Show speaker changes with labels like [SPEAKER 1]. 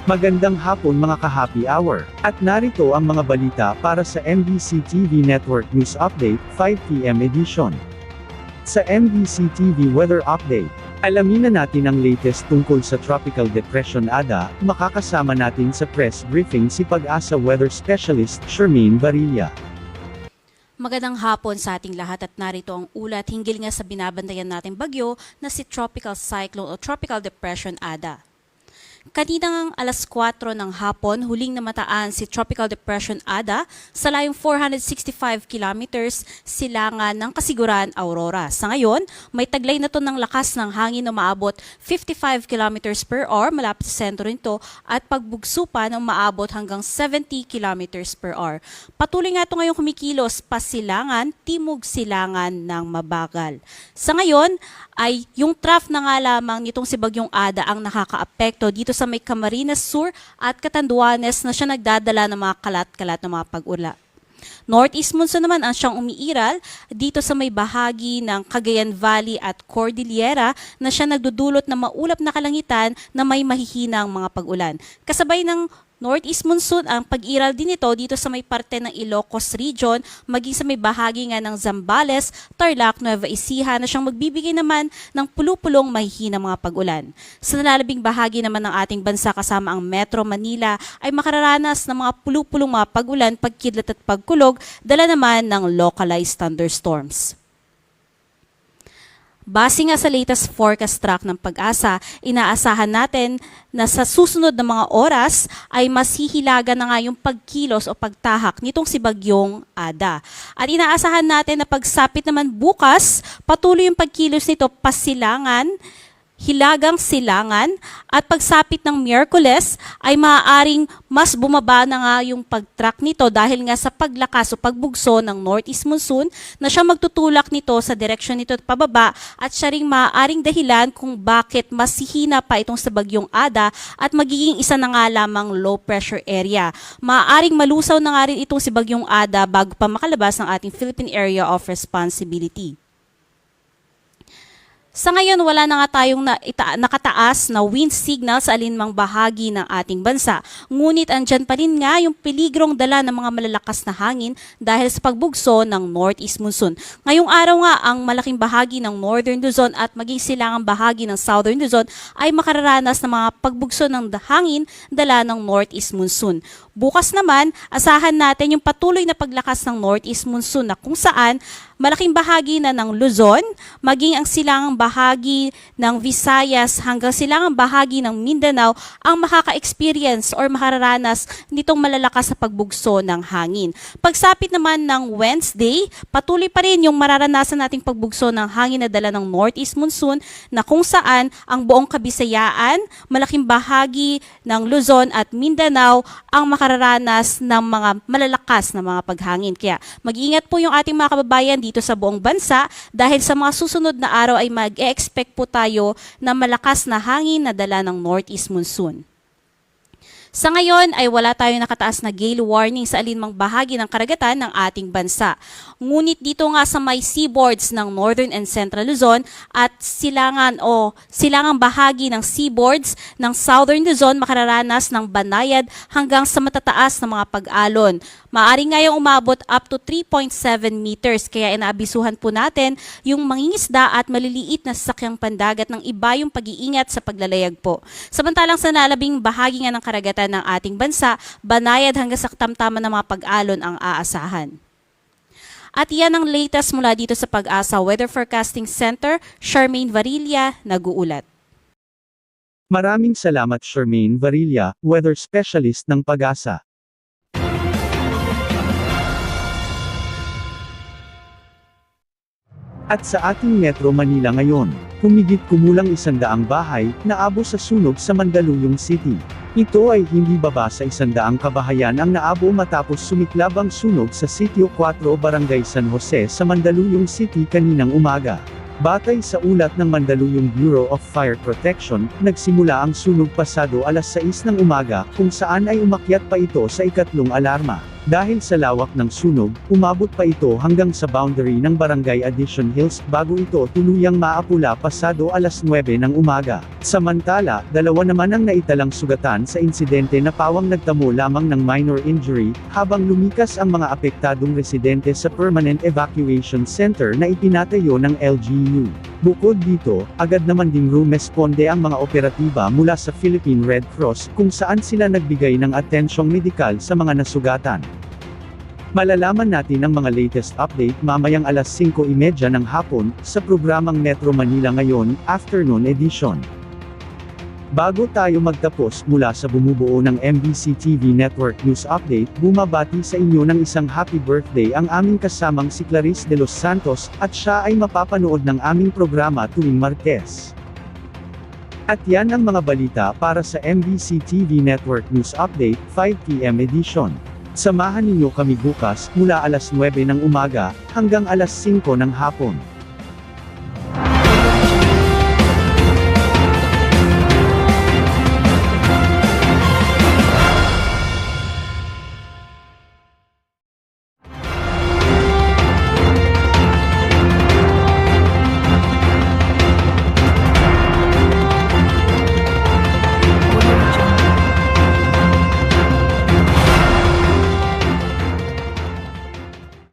[SPEAKER 1] Magandang hapon mga ka-happy hour. At narito ang mga balita para sa MBC TV Network News Update, 5 PM edition. Sa MBC TV Weather Update, alamin na natin ang latest tungkol sa Tropical Depression Ada, makakasama natin sa press briefing si Pag-asa Weather Specialist Shermaine Varilla.
[SPEAKER 2] Magandang hapon sa ating lahat at narito ang ulat hinggil nga sa binabantayan nating bagyo na si Tropical Cyclone o Tropical Depression Ada. Kaninang alas 4 ng hapon, huling namataan si Tropical Depression Ada sa layong 465 kilometers silangan ng Kasiguran, Aurora. Sa ngayon, may taglay na to ng lakas ng hangin na umaabot 55 kilometers per hour malapit sa sentro nito at pagbugso pa na umaabot hanggang 70 kilometers per hour. Patuloy nga ito ngayong kumikilos pasilangan, timog silangan ng mabagal. Sa ngayon, ay yung trough na nga lamang nitong si Bagyong Ada ang nakakaapekto dito sa may Camarines Sur at Catanduanes na siya nagdadala ng mga kalat-kalat na mga pag-ula. Northeast monsoon naman ang siyang umiiral dito sa may bahagi ng Cagayan Valley at Cordillera na siya nagdudulot ng maulap na kalangitan na may mahihinang mga pag-ulan. Kasabay ng Northeast monsoon ang pag-iral din ito dito sa may parte ng Ilocos Region, maging sa may bahagi nga ng Zambales, Tarlac, Nueva Ecija na siyang magbibigay naman ng pulupulong mahihinang mga pag-ulan. Sa nalalabing bahagi naman ng ating bansa kasama ang Metro Manila ay makararanas ng mga pulupulong mga pag-ulan, pagkidlat at pagkulog, dala naman ng localized thunderstorms. Base nga sa latest forecast track ng Pag-asa, inaasahan natin na sa susunod na mga oras ay mas hihilaga na nga yung pagkilos o pagtahak nitong si Bagyong Ada. At inaasahan natin na pagsapit naman bukas, patuloy yung pagkilos nito pasilangan, hilagang silangan at pagsapit ng Miyerkules ay maaaring mas bumaba na nga yung pag-track nito dahil nga sa paglakas o pagbugso ng Northeast monsoon na siya magtutulak nito sa direksyon nito at pababa at siya ring maaaring dahilan kung bakit mas hihina pa itong sa Bagyong Ada at magiging isa na nga lamang low pressure area. Maaaring malusaw na nga rin itong si Bagyong Ada bago pa makalabas ng ating Philippine Area of Responsibility. Sa ngayon, wala na nga tayong nakataas na wind signal sa alinmang bahagi ng ating bansa. Ngunit andyan pa rin nga yung peligrong dala ng mga malalakas na hangin dahil sa pagbugso ng Northeast monsoon. Ngayong araw nga, ang malaking bahagi ng Northern Luzon at maging silangang bahagi ng Southern Luzon ay makararanas ng mga pagbugso ng hangin dala ng Northeast monsoon. Bukas naman, asahan natin yung patuloy na paglakas ng Northeast monsoon na kung saan malaking bahagi na ng Luzon, maging ang silangang bahagi ng Visayas hanggang silangang bahagi ng Mindanao ang makaka-experience or makararanas nitong malalakas sa pagbugso ng hangin. Pagsapit naman ng Wednesday, patuloy pa rin yung mararanasan nating pagbugso ng hangin na dala ng Northeast monsoon na kung saan ang buong Kabisayaan, malaking bahagi ng Luzon at Mindanao ang makararanas ng mga malalakas na mga paghangin. Kaya mag-iingat po yung ating mga kababayan dito sa buong bansa dahil sa mga susunod na araw ay mag-e-expect po tayo na malakas na hangin na dala ng Northeast monsoon. Sa ngayon ay wala tayong nakataas na gale warning sa alinmang bahagi ng karagatan ng ating bansa. Ngunit dito nga sa may seaboards ng Northern and Central Luzon at silangang bahagi ng seaboards ng Southern Luzon makararanas ng banayad hanggang sa matataas na mga pag-alon. Maaari ngayong umabot up to 3.7 meters kaya inaabisuhan po natin yung mangingisda at maliliit na sasakyang pandagat ng iba yung pag-iingat sa paglalayag po. Samantalang sa nalabing bahagi nga ng karagatan ng ating bansa, banayad hanggang sa katamtaman ng mga pag-alon ang aasahan. At yan ang latest mula dito sa Pag-asa Weather Forecasting Center, Shermaine Varilla, nag-uulat.
[SPEAKER 1] Maraming salamat Shermaine Varilla, Weather Specialist ng Pag-asa. At sa ating Metro Manila ngayon, humigit kumulang 100 bahay naabo sa sunog sa Mandaluyong City. Ito ay hindi baba sa 100 kabahayan ang naabo matapos sumiklab ang sunog sa Sitio 4 Barangay San Jose sa Mandaluyong City kaninang umaga. Batay sa ulat ng Mandaluyong Bureau of Fire Protection, nagsimula ang sunog pasado alas 6 ng umaga, kung saan ay umakyat pa ito sa ikatlong alarma. Dahil sa lawak ng sunog, umabot pa ito hanggang sa boundary ng Barangay Addition Hills bago ito tuluyang maapula pasado alas 9 ng umaga. Samantala, 2 naman ang naitalang sugatan sa insidente na pawang nagtamo lamang ng minor injury, habang lumikas ang mga apektadong residente sa Permanent Evacuation Center na ipinatayo ng LGU. Bukod dito, agad naman ding rumesponde ang mga operatiba mula sa Philippine Red Cross kung saan sila nagbigay ng atensyong medikal sa mga nasugatan. Malalaman natin ang mga latest update mamayang alas 5:30 ng hapon, sa programang Metro Manila Ngayon, Afternoon Edition. Bago tayo magtapos, mula sa bumubuo ng MBC TV Network News Update, bumabati sa inyo ng isang happy birthday ang aming kasamang si Clarice de los Santos, at siya ay mapapanood ng aming programa tuwing Martes. At yan ang mga balita para sa MBC TV Network News Update, 5 PM edition. Samahan ninyo kami bukas, mula alas 9 ng umaga, hanggang alas 5 ng hapon.